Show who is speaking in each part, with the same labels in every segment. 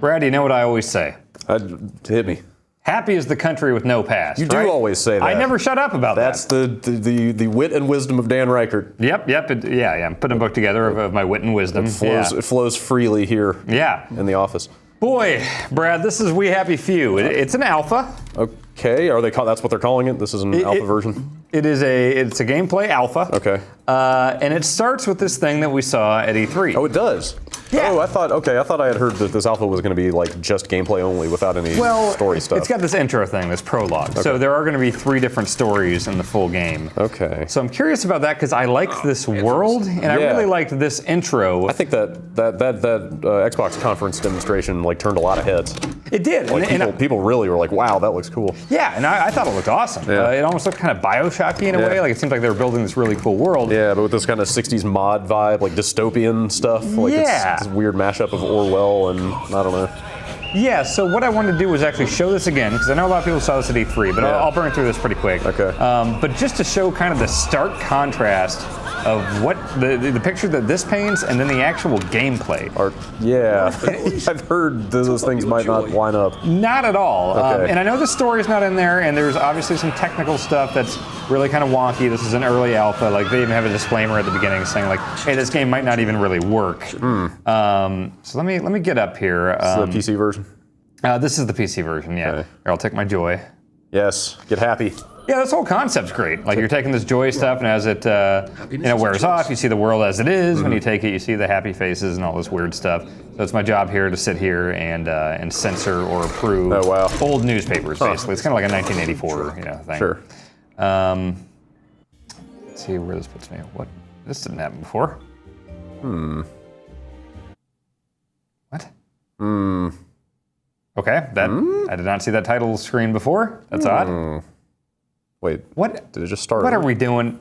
Speaker 1: Brad, you know what I always say?
Speaker 2: Hit me.
Speaker 1: Happy is the country with no past.
Speaker 2: You do always say that.
Speaker 1: I never shut up about
Speaker 2: That's
Speaker 1: that.
Speaker 2: That's the wit and wisdom of Dan Reichert.
Speaker 1: Yep. Yeah. I'm putting a book together of my wit and wisdom.
Speaker 2: It flows freely here.
Speaker 1: Yeah.
Speaker 2: In the office.
Speaker 1: Boy, Brad, this is We Happy Few. It's an alpha.
Speaker 2: Okay. That's what they're calling it? This is an alpha version?
Speaker 1: It's a gameplay alpha.
Speaker 2: Okay.
Speaker 1: And it starts with this thing that we saw at E3.
Speaker 2: Oh, it does?
Speaker 1: Yeah.
Speaker 2: Oh, I thought I had heard that this alpha was going to be like just gameplay only without any story stuff.
Speaker 1: It's got this intro thing, this prologue. Okay. So there are going to be 3 different stories in the full game.
Speaker 2: Okay.
Speaker 1: So I'm curious about that because I liked this world and I really liked this intro.
Speaker 2: I think that Xbox conference demonstration like turned a lot of heads.
Speaker 1: It did.
Speaker 2: Like people really were like, wow, that looks cool.
Speaker 1: Yeah, and I thought it looked awesome.
Speaker 2: Yeah.
Speaker 1: It almost looked kind of Bioshocky in a way. Like it seemed like they were building this really cool world.
Speaker 2: Yeah, but with this kind of 60s mod vibe, like dystopian stuff. Like it's this weird mashup of Orwell and I don't know.
Speaker 1: Yeah, so what I wanted to do was actually show this again, because I know a lot of people saw this at E3, but I'll burn through this pretty quick.
Speaker 2: Okay.
Speaker 1: But just to show kind of the stark contrast of what the picture that this paints and then the actual gameplay.
Speaker 2: I've heard those things might not line up.
Speaker 1: Not at all.
Speaker 2: Okay.
Speaker 1: And I know the story's not in there, and there's obviously some technical stuff that's really kind of wonky. This is an early alpha. Like they even have a disclaimer at the beginning saying like, hey, this game might not even really work. So let me get up here.
Speaker 2: This is the PC version?
Speaker 1: This is the PC version, yeah.
Speaker 2: Okay.
Speaker 1: Here, I'll take my joy.
Speaker 2: Yes, get happy.
Speaker 1: Yeah, this whole concept's great. Like you're taking this joy stuff, and as it wears off, you see the world as it is. When you take it, you see the happy faces and all this weird stuff. So it's my job here to sit here and censor or approve old newspapers, basically. It's kind of like a 1984 thing.
Speaker 2: Sure.
Speaker 1: Let's see where this puts me. What? This didn't happen before. What? Okay, I did not see that title screen before. That's odd.
Speaker 2: Wait,
Speaker 1: what?
Speaker 2: Did it just start?
Speaker 1: What are we doing?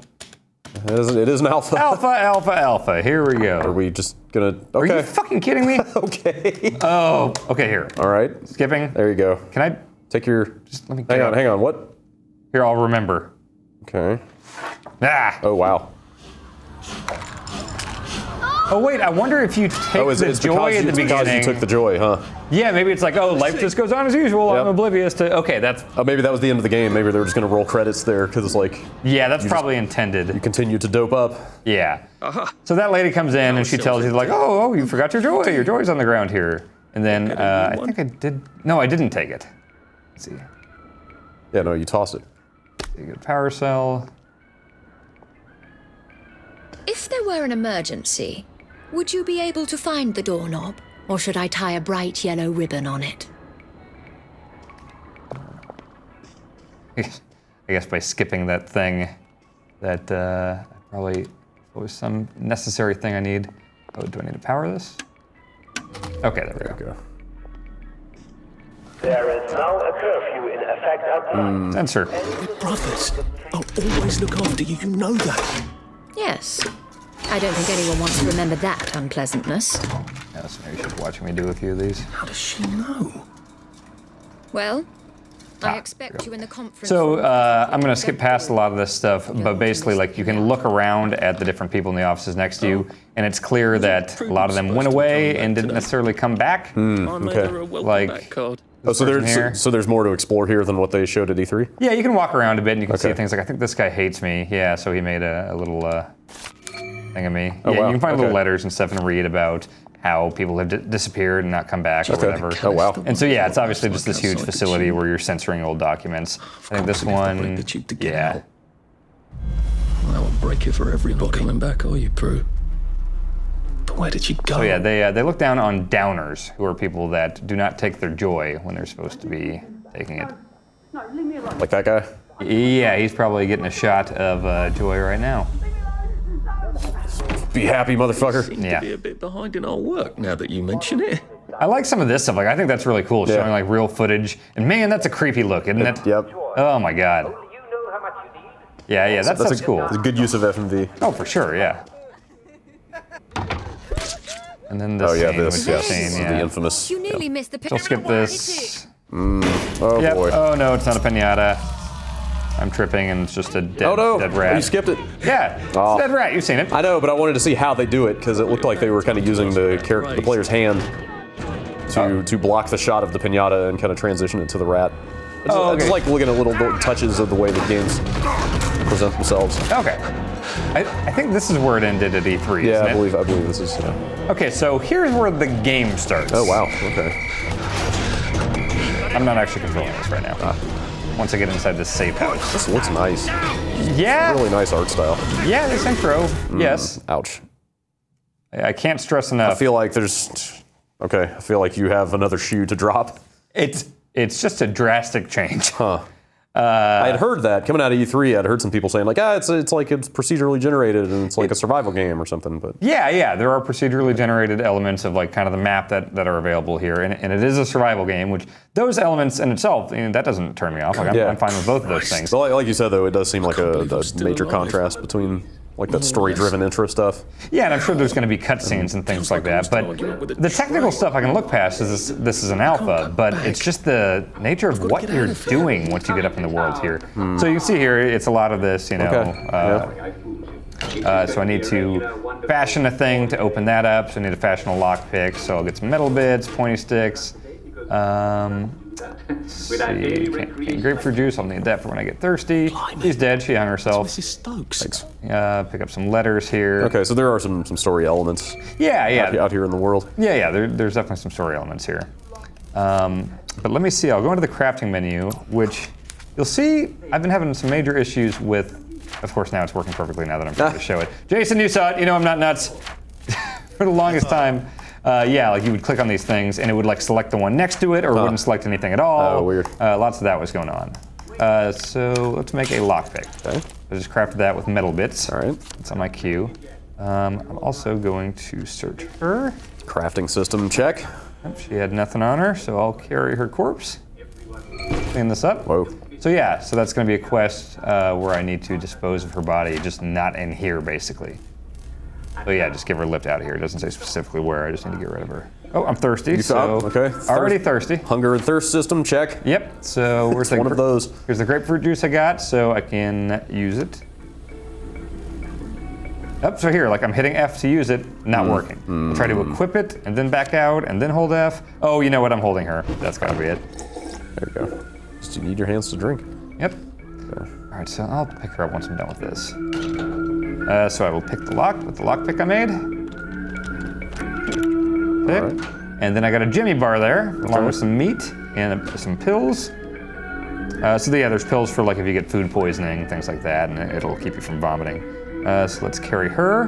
Speaker 2: It is an alpha.
Speaker 1: Alpha. Here we go.
Speaker 2: Are we just gonna? Okay.
Speaker 1: Are you fucking kidding me?
Speaker 2: Okay.
Speaker 1: Oh, okay. Here.
Speaker 2: All right.
Speaker 1: Skipping.
Speaker 2: There you go.
Speaker 1: Can I
Speaker 2: take your?
Speaker 1: Just let me.
Speaker 2: Hang on. What?
Speaker 1: Here, I'll remember.
Speaker 2: Okay.
Speaker 1: Ah.
Speaker 2: Oh wow.
Speaker 1: Oh wait, I wonder if you take the joy at the beginning.
Speaker 2: Because you took the joy, huh?
Speaker 1: Yeah, maybe it's like, oh, life just goes on as usual. I'm oblivious to. Okay, that's.
Speaker 2: Oh, maybe that was the end of the game. Maybe they were just going to roll credits there because it's like.
Speaker 1: Yeah, that's probably intended.
Speaker 2: You continue to dope up.
Speaker 1: Yeah. So that lady comes in and she tells you like, oh, you forgot your joy. Your joy's on the ground here. And then I think I did. No, I didn't take it. Let's see.
Speaker 2: Yeah, no, you tossed it.
Speaker 1: You get a power cell.
Speaker 3: If there were an emergency, would you be able to find the doorknob, or should I tie a bright yellow ribbon on it?
Speaker 1: I guess by skipping that thing, that probably was some necessary thing I need. Oh, do I need to power this? Okay, there we go.
Speaker 4: There is now a curfew in effect outside.
Speaker 1: Sensor.
Speaker 5: Brothers, I'll always look after you. You know that.
Speaker 3: Yes. I don't think anyone wants to remember that unpleasantness.
Speaker 1: Yeah, so maybe she's watching me do a few of these.
Speaker 5: How does she know?
Speaker 3: Well, I expect you in the conference.
Speaker 1: So I'm going to skip past a lot of this stuff, but basically, like, you can look around at the different people in the offices next to you, and it's clear that a lot of them went away and didn't necessarily come back.
Speaker 2: Okay.
Speaker 1: Like.
Speaker 2: Oh, so there's more to explore here than what they showed at E3?
Speaker 1: Yeah, you can walk around a bit and you can see things like, I think this guy hates me. Yeah, so he made a little thing of me.
Speaker 2: Oh,
Speaker 1: yeah,
Speaker 2: wow.
Speaker 1: you can find little letters and stuff and read about how people have disappeared and not come back or whatever.
Speaker 2: Oh, wow.
Speaker 1: And so, yeah, it's obviously just this huge facility where you're censoring old documents. I think this one, yeah.
Speaker 5: Well, that would break it for everybody. Coming back, are you, Prue? But where did you go?
Speaker 1: So, yeah, they look down on downers, who are people that do not take their joy when they're supposed to be taking it.
Speaker 2: Like that guy?
Speaker 1: Yeah, he's probably getting a shot of joy right now.
Speaker 2: Be happy, motherfucker.
Speaker 5: Seem to be a bit behind in our work now that you mention it.
Speaker 1: I like some of this stuff. Like, I think that's really cool, showing like real footage. And man, that's a creepy look, isn't it?
Speaker 2: Yep.
Speaker 1: Oh my god. Yeah, that's cool.
Speaker 2: It's a good use of FMV.
Speaker 1: Oh, for sure, yeah. And then this scene,
Speaker 2: the infamous.
Speaker 3: You nearly missed the picture.
Speaker 1: I'll skip this.
Speaker 2: Oh
Speaker 1: yep.
Speaker 2: boy.
Speaker 1: Oh no, it's not a pinata. I'm tripping and it's just a dead, dead rat.
Speaker 2: Oh, you skipped it.
Speaker 1: Yeah, it's a dead rat. You've seen it.
Speaker 2: I know, but I wanted to see how they do it because it looked like they were kind of using the player's hand. to block the shot of the pinata and kind of transition it to the rat. I just like looking at little touches of the way the games present themselves.
Speaker 1: Okay. I think this is where it ended at E3.
Speaker 2: Yeah,
Speaker 1: isn't
Speaker 2: I believe this is.
Speaker 1: Okay, so here's where the game starts.
Speaker 2: Oh wow. Okay.
Speaker 1: I'm not actually controlling this right now. Once I get inside this safe house.
Speaker 2: This looks nice.
Speaker 1: Yeah.
Speaker 2: Really nice art style.
Speaker 1: Yeah, this intro. Yes.
Speaker 2: Ouch.
Speaker 1: I can't stress enough.
Speaker 2: I feel like there's. Okay. I feel like you have another shoe to drop.
Speaker 1: It's just a drastic change.
Speaker 2: Huh. I had heard that coming out of E3. I'd heard some people saying like, it's like it's procedurally generated and it's like a survival game or something. But
Speaker 1: yeah, there are procedurally generated elements of like kind of the map that are available here, and it is a survival game. Which those elements in itself, that doesn't turn me off. Like I'm fine with both of those things.
Speaker 2: Well, like you said though, it does seem like a major contrast between like that story-driven intro stuff.
Speaker 1: Yeah, and I'm sure there's going to be cutscenes and things like that. But the technical stuff I can look past is this is an alpha, but it's just the nature of what you're doing once you get up in the world here. So you can see here, it's a lot of this, so I need to fashion a thing to open that up. So I need to fashion a lockpick. So I'll get some metal bits, pointy sticks. Let's see, can't grapefruit juice. I'll need that for when I get thirsty. She's dead. She hung herself.
Speaker 5: Mrs. Stokes.
Speaker 2: Thanks.
Speaker 1: Pick up some letters here.
Speaker 2: Okay, so there are some story elements.
Speaker 1: Yeah.
Speaker 2: Out here in the world.
Speaker 1: Yeah. There's definitely some story elements here. But let me see. I'll go into the crafting menu, which you'll see I've been having some major issues with. Of course, now it's working perfectly now that I'm trying to show it. Jason, you saw it. I'm not nuts. For the longest time. Like you would click on these things and it would like select the one next to it or wouldn't select anything at all.
Speaker 2: Oh, weird.
Speaker 1: Lots of that was going on. So let's make a lockpick.
Speaker 2: Okay.
Speaker 1: I just crafted that with metal bits.
Speaker 2: All right.
Speaker 1: It's on my queue. I'm also going to search her.
Speaker 2: Crafting system check.
Speaker 1: Yep, she had nothing on her, so I'll carry her corpse. Clean this up.
Speaker 2: Whoa.
Speaker 1: So that's going to be a quest where I need to dispose of her body, just not in here, basically. So just give her a lift out of here. It doesn't say specifically where. I just need to get rid of her. Oh, I'm thirsty.
Speaker 2: Okay.
Speaker 1: Already thirsty.
Speaker 2: Hunger and thirst system check.
Speaker 1: Yep. So where's
Speaker 2: one of those?
Speaker 1: Here's the grapefruit juice I got, so I can use it. So here, like I'm hitting F to use it, not working. I'll try to equip it and then back out and then hold F. Oh, you know what? I'm holding her. That's gotta be it.
Speaker 2: There you go. Just you need your hands to drink.
Speaker 1: Yep.
Speaker 2: Okay.
Speaker 1: All right, so I'll pick her up once I'm done with this. So I will pick the lock with the lockpick I made. Pick. Right. And then I got a Jimmy bar there, along with some meat and some pills. There's pills for like if you get food poisoning, things like that, and it'll keep you from vomiting. So let's carry her.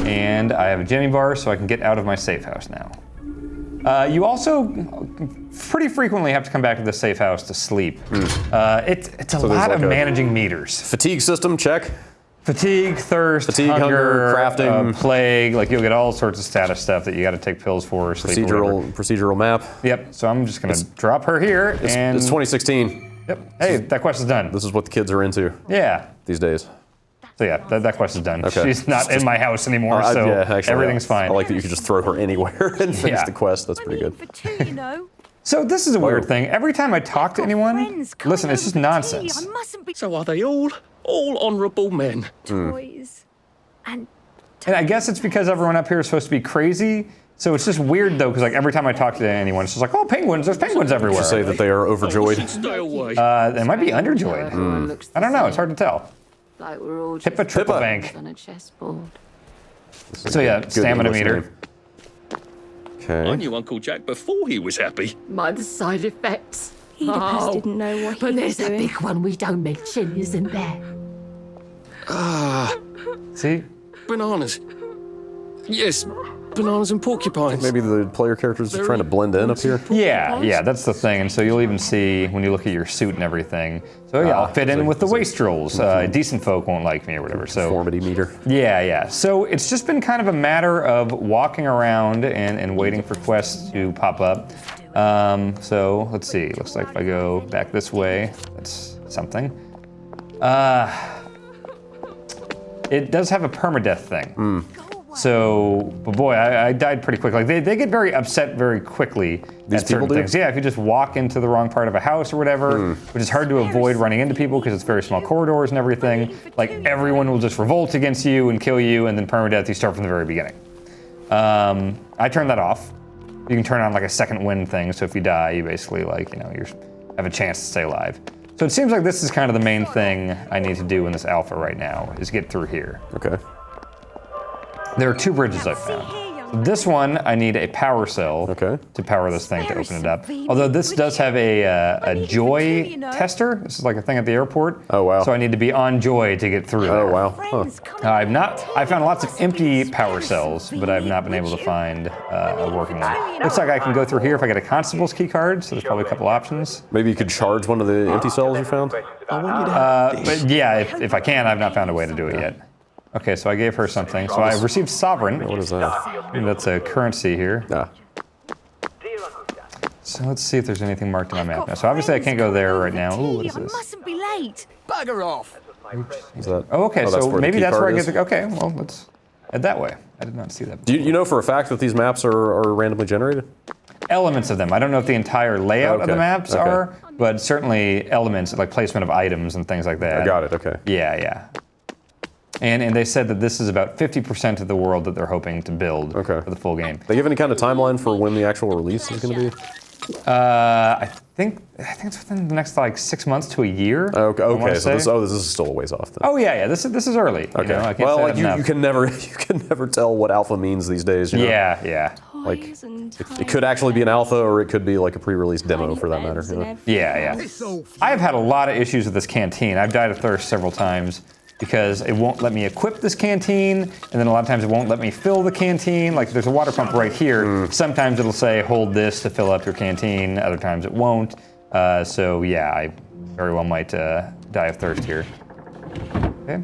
Speaker 1: And I have a Jimmy bar so I can get out of my safe house now. You also pretty frequently have to come back to the safe house to sleep. It's a lot of managing meters.
Speaker 2: Fatigue system check.
Speaker 1: Fatigue, thirst, hunger,
Speaker 2: crafting,
Speaker 1: plague. Like you'll get all sorts of status stuff that you got to take pills for. Sleep,
Speaker 2: procedural map.
Speaker 1: Yep. So I'm just gonna drop her here.
Speaker 2: It's 2016.
Speaker 1: Yep. Hey, that quest is done.
Speaker 2: This is what the kids are into.
Speaker 1: Yeah.
Speaker 2: These days.
Speaker 1: So that quest is done.
Speaker 2: Okay.
Speaker 1: She's not in my house anymore, so everything's fine.
Speaker 2: I like that you can just throw her anywhere and finish the quest. That's pretty good.
Speaker 1: So this is a weird thing. Every time I talk to anyone, listen, it's just nonsense.
Speaker 5: So are they all honourable men?
Speaker 6: Toys.
Speaker 1: And I guess it's because everyone up here is supposed to be crazy. So it's just weird though, because like every time I talk to anyone, it's just like, oh, penguins! There's penguins everywhere.
Speaker 2: You say that they are overjoyed.
Speaker 5: Stay away.
Speaker 1: They might be underjoyed. I don't know. It's hard to tell.
Speaker 6: Like we're all
Speaker 1: Pippa Triple Bank.
Speaker 6: on a chessboard.
Speaker 1: So stamina meter.
Speaker 2: Okay.
Speaker 5: I knew Uncle Jack before he was happy.
Speaker 7: Mind the side effects.
Speaker 6: Oedipus didn't know what he
Speaker 7: But
Speaker 6: was
Speaker 7: there's a
Speaker 6: doing.
Speaker 7: big one we don't mention, isn't there?
Speaker 1: See?
Speaker 5: Bananas. Yes, bananas and porcupines.
Speaker 2: Maybe the player characters are trying to blend in up here.
Speaker 1: Yeah, that's the thing. And so you'll even see when you look at your suit and everything. So I'll fit in with the wastrels. Decent folk won't like me or whatever. So
Speaker 2: Conformity meter.
Speaker 1: Yeah. So it's just been kind of a matter of walking around and waiting for quests to pop up. So let's see. Looks like if I go back this way, that's something. It does have a permadeath thing. So, but boy, I died pretty quick. Like they get very upset very quickly at certain things. Yeah, if you just walk into the wrong part of a house or whatever, which is hard to avoid running into people because it's very small corridors and everything. Like everyone will just revolt against you and kill you, and then permadeath you start from the very beginning. I turned that off. You can turn on like a second wind thing, so if you die, you basically like, you have a chance to stay alive. So it seems like this is kind of the main thing I need to do in this alpha right now, is get through here.
Speaker 2: Okay.
Speaker 1: There are 2 bridges I found. This one, I need a power cell to power this thing to open it up. Although this does have a joy tester. This is like a thing at the airport.
Speaker 2: Oh, wow.
Speaker 1: So I need to be on joy to get through there.
Speaker 2: Oh, wow. Huh.
Speaker 1: I found lots of empty power cells, but I've not been able to find a working one. Looks like I can go through here if I get a constable's key card, so there's probably a couple options.
Speaker 2: Maybe you could charge one of the empty cells you found?
Speaker 1: But yeah, if I can, I've not found a way to do it yet. Okay, so I gave her something. So I received Sovereign.
Speaker 2: What is that?
Speaker 1: That's a currency here.
Speaker 2: Ah.
Speaker 1: So let's see if there's anything marked on my map now. So obviously I can't go there right now. Ooh, what is this?
Speaker 6: Mustn't be late.
Speaker 8: Bugger off.
Speaker 2: Is that?
Speaker 1: Oh, okay,
Speaker 2: that's
Speaker 1: so
Speaker 2: where the
Speaker 1: maybe
Speaker 2: key
Speaker 1: that's where I
Speaker 2: card
Speaker 1: get
Speaker 2: is?
Speaker 1: the... Okay, well, let's head that way. I did not see that
Speaker 2: Do
Speaker 1: before.
Speaker 2: you know for a fact that these maps are randomly generated?
Speaker 1: Elements of them. I don't know if the entire layout of the maps are, but certainly elements, like placement of items and things like that.
Speaker 2: I got it, okay.
Speaker 1: Yeah. And they said that this is about 50% of the world that they're hoping to build for the full game.
Speaker 2: They give any kind of timeline for when the actual release is going to be?
Speaker 1: I think it's within the next like 6 months to a year.
Speaker 2: Okay. So this is still a ways off then.
Speaker 1: Oh yeah. This is early.
Speaker 2: Okay.
Speaker 1: You know, I can't
Speaker 2: well,
Speaker 1: say
Speaker 2: like
Speaker 1: that
Speaker 2: you can never tell what alpha means these days. You know?
Speaker 1: Yeah.
Speaker 2: Like it could actually be an alpha, or it could be like a pre-release demo for that matter. You know?
Speaker 1: Yeah. I've had a lot of issues with this canteen. I've died of thirst several times because it won't let me equip this canteen, and then a lot of times it won't let me fill the canteen. Like there's a water pump right here. Sometimes it'll say hold this to fill up your canteen. Other times it won't. So yeah, I very well might die of thirst here. Okay,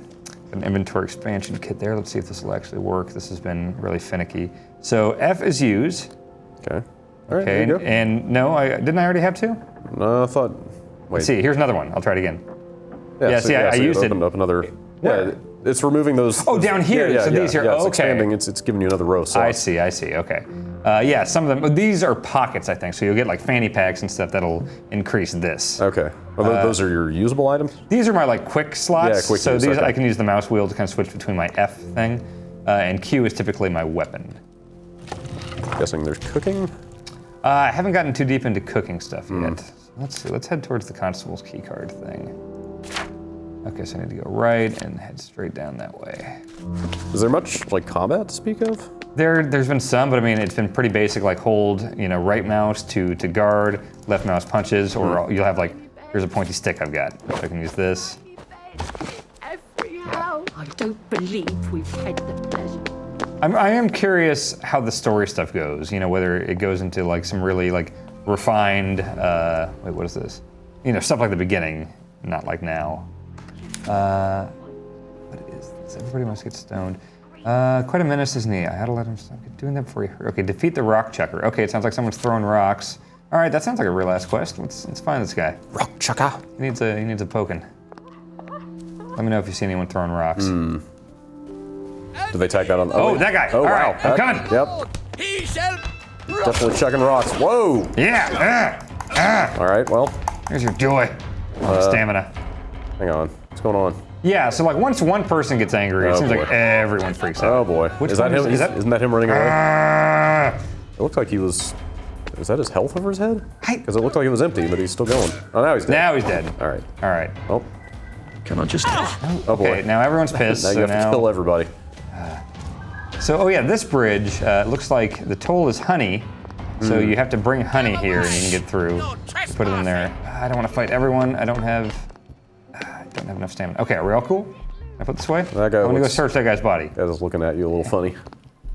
Speaker 1: an inventory expansion kit there. Let's see if this will actually work. This has been really finicky. So F is use.
Speaker 2: Okay. All right.
Speaker 1: Okay,
Speaker 2: There you go.
Speaker 1: and no, didn't I already have 2?
Speaker 2: No, I thought. Wait.
Speaker 1: Let's see, here's another one. I'll try it again.
Speaker 2: Yeah.
Speaker 1: I used it.
Speaker 2: Opened up another.
Speaker 1: Where?
Speaker 2: Yeah. It's removing those.
Speaker 1: Oh, down here.
Speaker 2: Yeah,
Speaker 1: So these here.
Speaker 2: It's
Speaker 1: Okay.
Speaker 2: expanding. It's giving you another row. So
Speaker 1: I see. Okay. Yeah, some of them. These are pockets, I think. So you'll get like fanny packs and stuff that'll increase this.
Speaker 2: Okay. Well, those are your usable items.
Speaker 1: These are my like quick slots.
Speaker 2: Yeah, quick
Speaker 1: so
Speaker 2: use,
Speaker 1: these
Speaker 2: okay.
Speaker 1: I can use the mouse wheel to kind of switch between my F thing, and Q is typically my weapon.
Speaker 2: Guessing there's cooking.
Speaker 1: I haven't gotten too deep into cooking stuff
Speaker 2: Hmm.
Speaker 1: yet. Let's see. Let's head towards the constable's keycard thing. Okay, so I need to go right and head straight down that way.
Speaker 2: Is there much like combat to speak of?
Speaker 1: There's been some, but I mean it's been pretty basic. Like hold, right mouse to guard, left mouse punches, or you'll have like here's a pointy stick I've got. So I can use this.
Speaker 7: I don't believe we've had the pleasure.
Speaker 1: I am curious how the story stuff goes. Whether it goes into like some really like refined. Wait, what is this? Stuff like the beginning, not like now. What is this? Everybody must get stoned. Quite a menace, isn't he? I had to let him stop doing that before he hurt. Okay, defeat the rock chucker. Okay, it sounds like someone's throwing rocks. All right, that sounds like a real ass quest. Let's find this guy.
Speaker 2: Rock chucker.
Speaker 1: He needs a poking. Let me know if you see anyone throwing rocks.
Speaker 2: Do they tag that on?
Speaker 1: Oh,
Speaker 2: wait.
Speaker 1: that guy.
Speaker 2: Oh,
Speaker 1: All
Speaker 2: wow.
Speaker 1: right, I'm coming.
Speaker 2: Yep.
Speaker 8: He shall.
Speaker 2: Definitely chucking rocks. Whoa.
Speaker 1: Yeah.
Speaker 2: All right. Well,
Speaker 1: Here's your joy. Stamina.
Speaker 2: hang on. What's going on?
Speaker 1: Yeah, so like once one person gets angry, it
Speaker 2: Oh,
Speaker 1: seems
Speaker 2: boy.
Speaker 1: like everyone freaks out.
Speaker 2: Oh boy.
Speaker 1: Which
Speaker 2: is that
Speaker 1: one
Speaker 2: him?
Speaker 1: is that?
Speaker 2: Isn't that him running away?
Speaker 1: Ah.
Speaker 2: It looked like he was. Is that his health over his head?
Speaker 1: Hey.
Speaker 2: Because it looked like it was empty, but he's still going. Oh, now he's dead.
Speaker 1: Now he's dead.
Speaker 2: All right.
Speaker 1: All right.
Speaker 2: Well,
Speaker 5: Can I just...
Speaker 2: oh boy.
Speaker 1: Okay, now everyone's pissed.
Speaker 2: Now you
Speaker 1: so
Speaker 2: have to kill everybody.
Speaker 1: oh yeah, this bridge looks like the toll is honey. So you have to bring honey here and you can get through. Put it in there. I don't want to fight everyone. I don't have enough stamina. Okay, are we all cool? Can I put this away?
Speaker 2: That guy
Speaker 1: I want to go
Speaker 2: looks-
Speaker 1: search that guy's body.
Speaker 2: Guy was looking at you a little funny.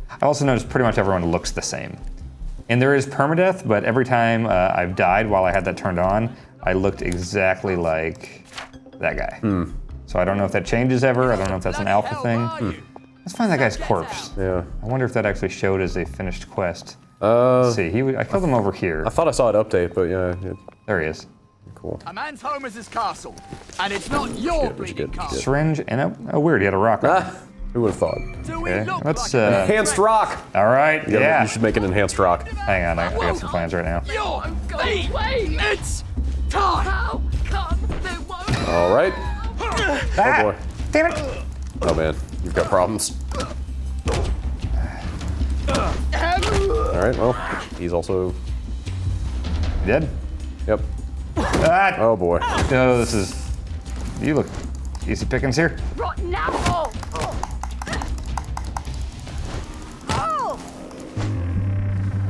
Speaker 1: I also noticed pretty much everyone looks the same. And there is permadeath, but every time I've died while I had that turned on, I looked exactly like that guy. So I don't know if that changes ever. I don't know if that's an alpha thing. Let's find that guy's corpse.
Speaker 2: Yeah.
Speaker 1: I wonder if that actually showed as a finished quest. Let's see, I killed him over here.
Speaker 2: I thought I saw it update, but yeah.
Speaker 1: There he is.
Speaker 2: Cool.
Speaker 8: A man's home is his castle, and it's not your bleeding castle.
Speaker 1: Syringe and oh weird, he had a rock. on it.
Speaker 2: Who would have thought?
Speaker 8: Do we
Speaker 1: Okay,
Speaker 8: look
Speaker 1: let's.
Speaker 8: like a
Speaker 2: Enhanced rock.
Speaker 1: All right, yeah.
Speaker 2: You should make an enhanced rock.
Speaker 1: Hang on, I got some plans right now.
Speaker 8: your
Speaker 7: Go away!
Speaker 8: It's time.
Speaker 7: How come they won't?
Speaker 2: All right.
Speaker 1: Ah,
Speaker 2: boy.
Speaker 1: damn it!
Speaker 2: Oh man, you've got problems. All right, well, he's also...
Speaker 1: You dead?
Speaker 2: Yep.
Speaker 1: Ah!
Speaker 2: Oh boy.
Speaker 1: No, this is... You look easy pickings here.
Speaker 7: Rotten apple!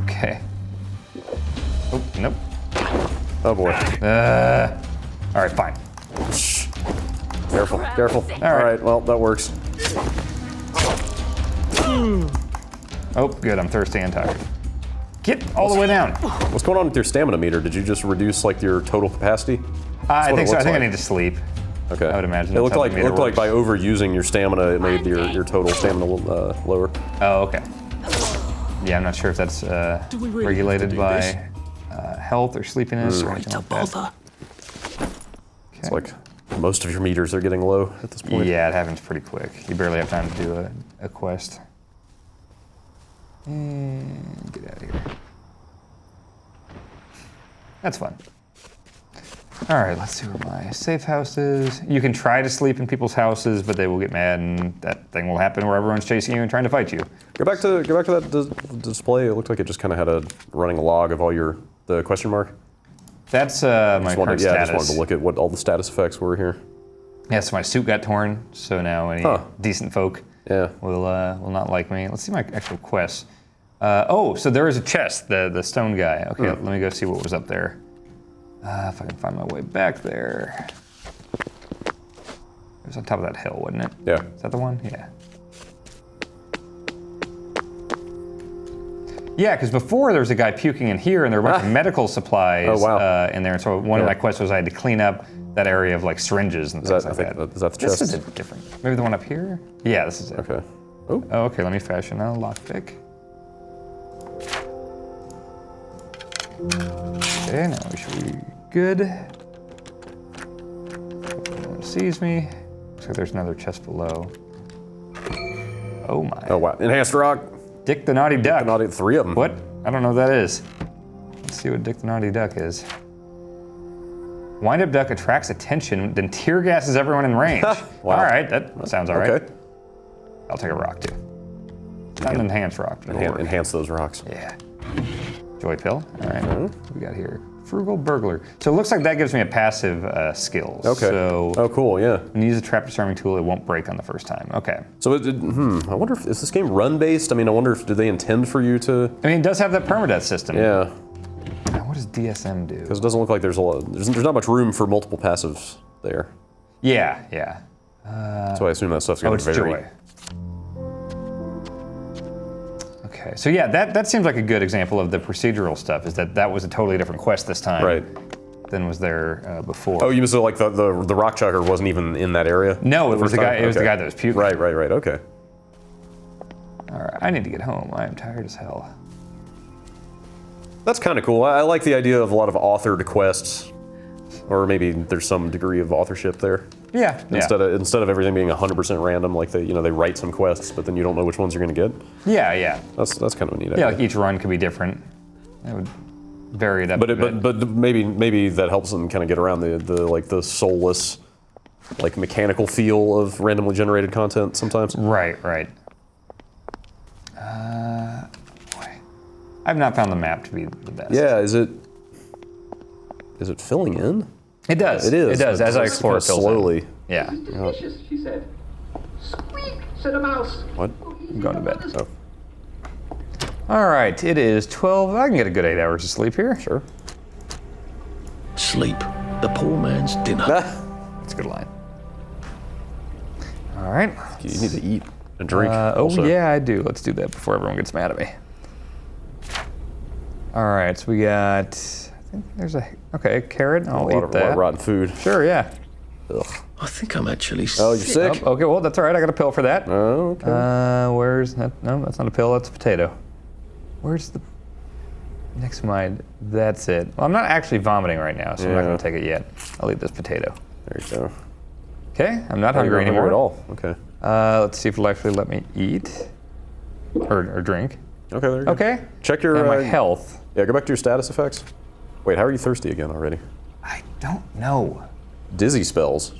Speaker 1: Okay. Oh, nope.
Speaker 2: Oh boy.
Speaker 1: All right, fine.
Speaker 2: Careful, careful. All
Speaker 1: right.
Speaker 2: right, well, that works.
Speaker 1: Oh, good, I'm thirsty and tired. Get all the way down.
Speaker 2: What's going on with your stamina meter? Did you just reduce like your total capacity?
Speaker 1: I think so. I think I
Speaker 2: like.
Speaker 1: need to sleep.
Speaker 2: Okay.
Speaker 1: I would imagine
Speaker 2: It
Speaker 1: that's
Speaker 2: looked
Speaker 1: how
Speaker 2: like
Speaker 1: the meter works.
Speaker 2: by overusing your stamina, it made your total stamina lower.
Speaker 1: Oh, okay. Yeah, I'm not sure if that's regulated by health or sleepiness or anything like that.
Speaker 2: It's like most of your meters are getting low at this point.
Speaker 1: Yeah, it happens pretty quick. You barely have time to do a quest. And get out of here. That's fun. All right, let's see where my safe house is. You can try to sleep in people's houses, but they will get mad, and that thing will happen where everyone's chasing you and trying to fight you.
Speaker 2: Go back to that display. It looked like it just kind of had a running log of all the question mark.
Speaker 1: That's my current
Speaker 2: Yeah, I
Speaker 1: status.
Speaker 2: just wanted to look at what all the status effects were here.
Speaker 1: Yeah, so my suit got torn, so now any decent folk will not like me. Let's see my actual quests. Oh, so there is a chest, the stone guy. Okay, let me go see what was up there. If I can find my way back there. It was on top of that hill, wasn't it?
Speaker 2: Yeah.
Speaker 1: Is that the one? Yeah. Yeah, because before there was a guy puking in here, and there were a bunch of medical supplies in there. And so one of my quests was I had to clean up that area of like syringes and things like that.
Speaker 2: Is that the
Speaker 1: This
Speaker 2: chest?
Speaker 1: is different. Maybe the one up here? Yeah, this is it.
Speaker 2: Okay. Oh.
Speaker 1: Oh, okay, let me fashion a lockpick. Okay, now we should be good. No one sees me. Looks like there's another chest below. Oh my.
Speaker 2: Oh wow. Enhanced rock.
Speaker 1: Dick the Naughty Duck.
Speaker 2: Three of them.
Speaker 1: What? I don't know what that is. Let's see what Dick the Naughty Duck is. Wind-up duck attracts attention, then tear gases everyone in range.
Speaker 2: Wow.
Speaker 1: All right, that sounds all right.
Speaker 2: Okay.
Speaker 1: I'll take a rock too. Not an enhanced rock, but it'll work.
Speaker 2: Enhance those rocks.
Speaker 1: Yeah. Joy pill. All right. What we got here? Frugal burglar. So it looks like that gives me a passive skills.
Speaker 2: Okay.
Speaker 1: So
Speaker 2: oh, cool. Yeah.
Speaker 1: when you use a trap disarming tool, it won't break on the first time. Okay.
Speaker 2: So, I wonder if is this game run based? I mean, I wonder if did they intend for you to?
Speaker 1: I mean, it does have that permadeath system.
Speaker 2: Yeah.
Speaker 1: Now, what does DSM do?
Speaker 2: Because it doesn't look like there's a lot. There's not much room for multiple passives there.
Speaker 1: Yeah, yeah.
Speaker 2: So I assume that stuff's going
Speaker 1: Oh,
Speaker 2: to
Speaker 1: it's
Speaker 2: vary.
Speaker 1: joy. Okay, so yeah, that seems like a good example of the procedural stuff. Is that was a totally different quest this time,
Speaker 2: Right.
Speaker 1: than was there before.
Speaker 2: Oh, you mean so like the rock chucker wasn't even in that area?
Speaker 1: No, it was
Speaker 2: first
Speaker 1: the guy.
Speaker 2: time?
Speaker 1: It was the
Speaker 2: Okay.
Speaker 1: guy that was puking.
Speaker 2: Right. Okay.
Speaker 1: All right, I need to get home. I am tired as hell.
Speaker 2: That's kind of cool. I like the idea of a lot of authored quests, or maybe there's some degree of authorship there.
Speaker 1: Yeah.
Speaker 2: Instead of everything being 100% random, like they write some quests, but then you don't know which ones you're going to get.
Speaker 1: Yeah.
Speaker 2: That's kind of a neat
Speaker 1: Yeah,
Speaker 2: idea.
Speaker 1: like each run could be different. It would vary it up a bit.
Speaker 2: But maybe that helps them kind of get around the soulless, like mechanical feel of randomly generated content sometimes.
Speaker 1: Right. Boy. I've not found the map to be the best.
Speaker 2: Yeah, is it filling in?
Speaker 1: It does.
Speaker 2: It is.
Speaker 1: It does. As I
Speaker 2: It's
Speaker 1: explore,
Speaker 2: kinda
Speaker 1: it fills in.
Speaker 2: slowly.
Speaker 1: Yeah.
Speaker 9: Delicious, she said. Squeak, said a mouse.
Speaker 2: What?
Speaker 1: I'm going to bed.
Speaker 2: Oh,
Speaker 1: All right. It is 12. I can get a good 8 hours of sleep here.
Speaker 2: sure.
Speaker 5: Sleep, the poor man's dinner.
Speaker 1: That's a good line. All right.
Speaker 2: You need to eat and drink.
Speaker 1: Oh
Speaker 2: also.
Speaker 1: yeah, I do. Let's do that before everyone gets mad at me. All right, so we got. I think there's a carrot. I'll
Speaker 2: a lot
Speaker 1: eat
Speaker 2: of
Speaker 1: that.
Speaker 2: rotten food.
Speaker 1: Sure, yeah.
Speaker 2: Ugh.
Speaker 5: I think I'm actually
Speaker 2: Oh, you're sick?
Speaker 1: Oh, okay, well that's all right. I got a pill for that.
Speaker 2: Oh, okay.
Speaker 1: Where's that? No, that's not a pill. That's a potato. Where's the next mind? That's it. Well, I'm not actually vomiting right now, so I'm not
Speaker 2: Yeah.
Speaker 1: going to take it yet. I'll eat this potato.
Speaker 2: There you go.
Speaker 1: Okay, I'm not
Speaker 2: Oh,
Speaker 1: hungry
Speaker 2: you're not
Speaker 1: anymore
Speaker 2: at all. Okay.
Speaker 1: Let's see if it'll actually let me eat or drink.
Speaker 2: Okay, there you go.
Speaker 1: Okay.
Speaker 2: Check your
Speaker 1: And my health.
Speaker 2: Yeah, go back to your status effects. Wait, how are you thirsty again already?
Speaker 1: I don't know.
Speaker 2: Dizzy spells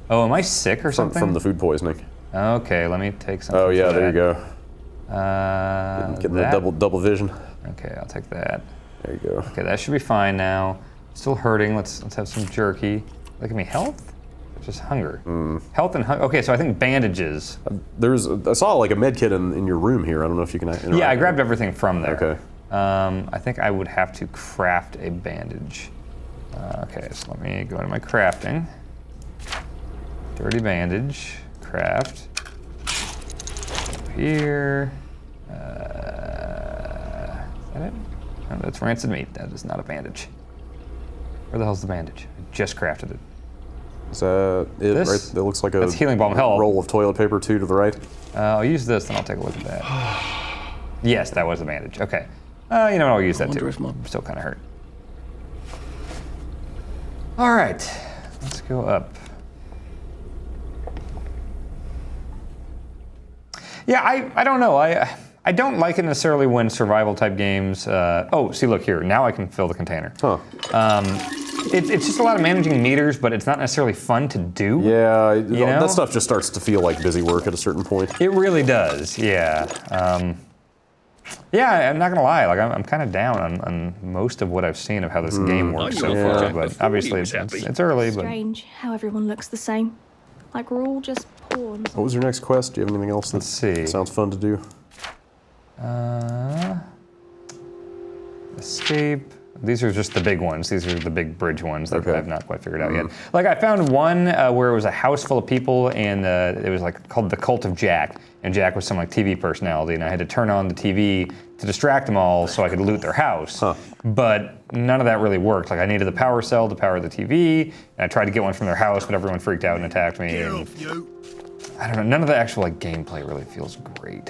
Speaker 1: Oh, am I sick or something?
Speaker 2: from the food poisoning.
Speaker 1: Okay, let me take some.
Speaker 2: Oh yeah, there you go. Getting the double vision.
Speaker 1: Okay, I'll take that.
Speaker 2: There you go.
Speaker 1: Okay, that should be fine now. Still hurting. Let's have some jerky. Look at me, health? Or just hunger? Health and hunger. Okay, so I think bandages.
Speaker 2: I saw like a med kit in your room here. I don't know if you can interact.
Speaker 1: Yeah, I grabbed everything from there.
Speaker 2: Okay.
Speaker 1: I think I would have to craft a bandage. Okay, so let me go into my crafting. Dirty bandage, craft. Here. Is that it? No, that's rancid meat. That is not a bandage. Where the hell's the bandage? I just crafted it.
Speaker 2: Is that it?
Speaker 1: This?
Speaker 2: Right? That looks like a
Speaker 1: That's healing balm. Hell.
Speaker 2: roll of toilet paper too to the right.
Speaker 1: I'll use this, then I'll take a look at that. Yes, that was the bandage. Okay. You know what? I'll use that too. I'm still kind of hurt. All right, let's go up. Yeah, I don't know. I don't like it necessarily when survival type games. Oh, see, look here. Now I can fill the container.
Speaker 2: Huh.
Speaker 1: It's just a lot of managing meters, but it's not necessarily fun to do.
Speaker 2: Yeah,
Speaker 1: you know?
Speaker 2: That stuff just starts to feel like busy work at a certain point.
Speaker 1: It really does. Yeah. Yeah, I'm not gonna lie. Like I'm kind of down on most of what I've seen of how this game works so far. But obviously it's early. But
Speaker 6: Strange how everyone looks the same. Like we're all just pawns.
Speaker 2: What was your next quest? Do you have anything else that
Speaker 1: Let's see.
Speaker 2: sounds fun to do?
Speaker 1: Escape. These are just the big ones. These are the big bridge ones that
Speaker 2: Okay.
Speaker 1: I've not quite figured out yet. Like I found one where it was a house full of people, and it was like called the Cult of Jack, and Jack was some like TV personality, and I had to turn on the TV to distract them all so I could loot their house.
Speaker 2: Huh.
Speaker 1: But none of that really worked. Like I needed the power cell to power the TV, and I tried to get one from their house, but everyone freaked out and attacked me. And I don't know. None of the actual like gameplay really feels great.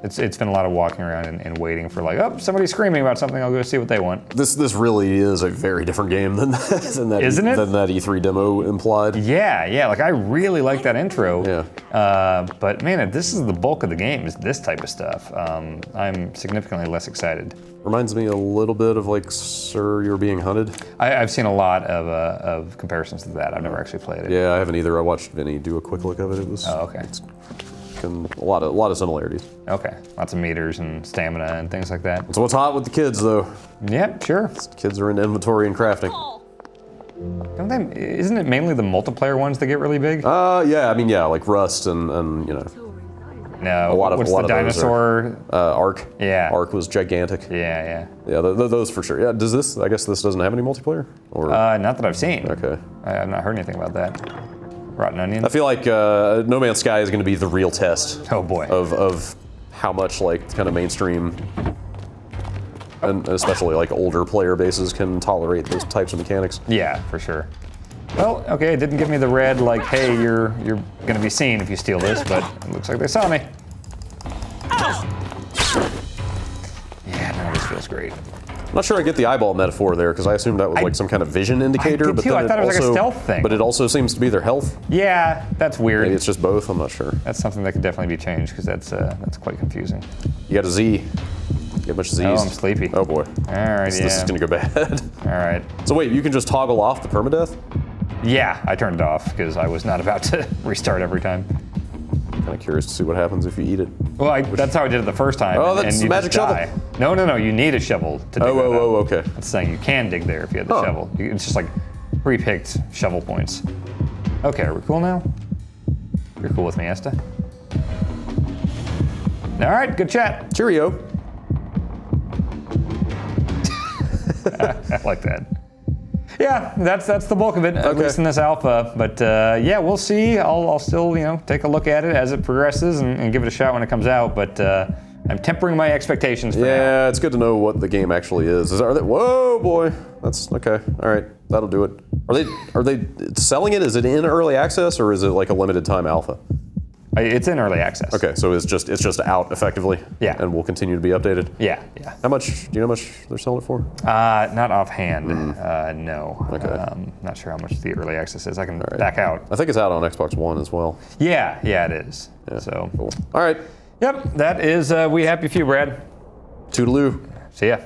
Speaker 1: It's been a lot of walking around and waiting for like, oh, somebody's screaming about something. I'll go see what they want.
Speaker 2: This really is a very different game than that.
Speaker 1: Isn't it?
Speaker 2: Than that E3 demo implied.
Speaker 1: Yeah. Like I really like that intro.
Speaker 2: Yeah.
Speaker 1: But man, if this is the bulk of the game, is this type of stuff. I'm significantly less excited.
Speaker 2: Reminds me a little bit of like Sir, You're Being Hunted.
Speaker 1: I've seen a lot of comparisons to that. I've never actually played it.
Speaker 2: Yeah, I haven't either. I watched Vinny do a quick look of it. It was.
Speaker 1: Oh, okay.
Speaker 2: A lot of similarities.
Speaker 1: Okay, lots of meters and stamina and things like that.
Speaker 2: It's what's hot with the kids, though.
Speaker 1: Yep, sure.
Speaker 2: Kids are into inventory and crafting.
Speaker 1: Isn't it mainly the multiplayer ones that get really big?
Speaker 2: Yeah. I mean, yeah, like Rust and you know.
Speaker 1: No.
Speaker 2: A lot of
Speaker 1: the
Speaker 2: those
Speaker 1: dinosaur?
Speaker 2: Ark.
Speaker 1: Yeah.
Speaker 2: Ark was gigantic.
Speaker 1: Yeah.
Speaker 2: Yeah, those for sure. Yeah. Does this? I guess this doesn't have any multiplayer. Or
Speaker 1: not that I've seen.
Speaker 2: Okay.
Speaker 1: I've not heard anything about that. Rotten onion.
Speaker 2: I feel like No Man's Sky is going to be the real test.
Speaker 1: Oh boy.
Speaker 2: Of how much like kind of mainstream and especially like older player bases can tolerate those types of mechanics.
Speaker 1: Yeah, for sure. Well, okay, it didn't give me the red like, hey, you're gonna be seen if you steal this, but it looks like they saw me. Yeah, none of this feels great.
Speaker 2: I'm not sure I get the eyeball metaphor there because I assumed that was like some kind of vision indicator.
Speaker 1: I did
Speaker 2: but
Speaker 1: too.
Speaker 2: then
Speaker 1: I thought it was like a stealth thing.
Speaker 2: But it also seems to be their health.
Speaker 1: Yeah, that's weird.
Speaker 2: Maybe it's just both. I'm not sure.
Speaker 1: That's something that could definitely be changed because that's quite confusing.
Speaker 2: You got a Z. You got a bunch of Z's.
Speaker 1: Oh, I'm sleepy.
Speaker 2: Oh boy.
Speaker 1: All right,
Speaker 2: This is gonna go bad.
Speaker 1: All right.
Speaker 2: So wait, you can just toggle off the permadeath?
Speaker 1: Yeah, I turned it off because I was not about to restart every time.
Speaker 2: Kind of curious to see what happens if you eat it.
Speaker 1: Well, that's how I did it the first time.
Speaker 2: Oh, that's
Speaker 1: and
Speaker 2: the magic
Speaker 1: just
Speaker 2: shovel.
Speaker 1: die. No, you need a shovel to dig
Speaker 2: Oh, okay.
Speaker 1: That's saying you can dig there if you had the shovel. It's just like pre-picked shovel points. Okay, are we cool now? You're cool with me, Esta? All right, good chat.
Speaker 2: Cheerio.
Speaker 1: I like that. Yeah, that's the bulk of it, at least in this alpha. But yeah, we'll see. I'll still take a look at it as it progresses and give it a shot when it comes out. But I'm tempering my expectations for now.
Speaker 2: Yeah, it's good to know what the game actually is. Are they? Whoa, boy. That's okay. All right, that'll do it. Are they selling it? Is it in early access or is it like a limited time alpha?
Speaker 1: It's in early access.
Speaker 2: Okay, so it's just out effectively.
Speaker 1: Yeah.
Speaker 2: And will continue to be updated.
Speaker 1: Yeah.
Speaker 2: How much? Do you know how much they're selling it for?
Speaker 1: Not offhand. No.
Speaker 2: Okay.
Speaker 1: Not sure how much the early access is. I can back out.
Speaker 2: I think it's out on Xbox One as well.
Speaker 1: Yeah, it is.
Speaker 2: Yeah,
Speaker 1: so
Speaker 2: cool. All right.
Speaker 1: Yep, that is We Happy Few, Brad.
Speaker 2: Toodaloo.
Speaker 1: See ya.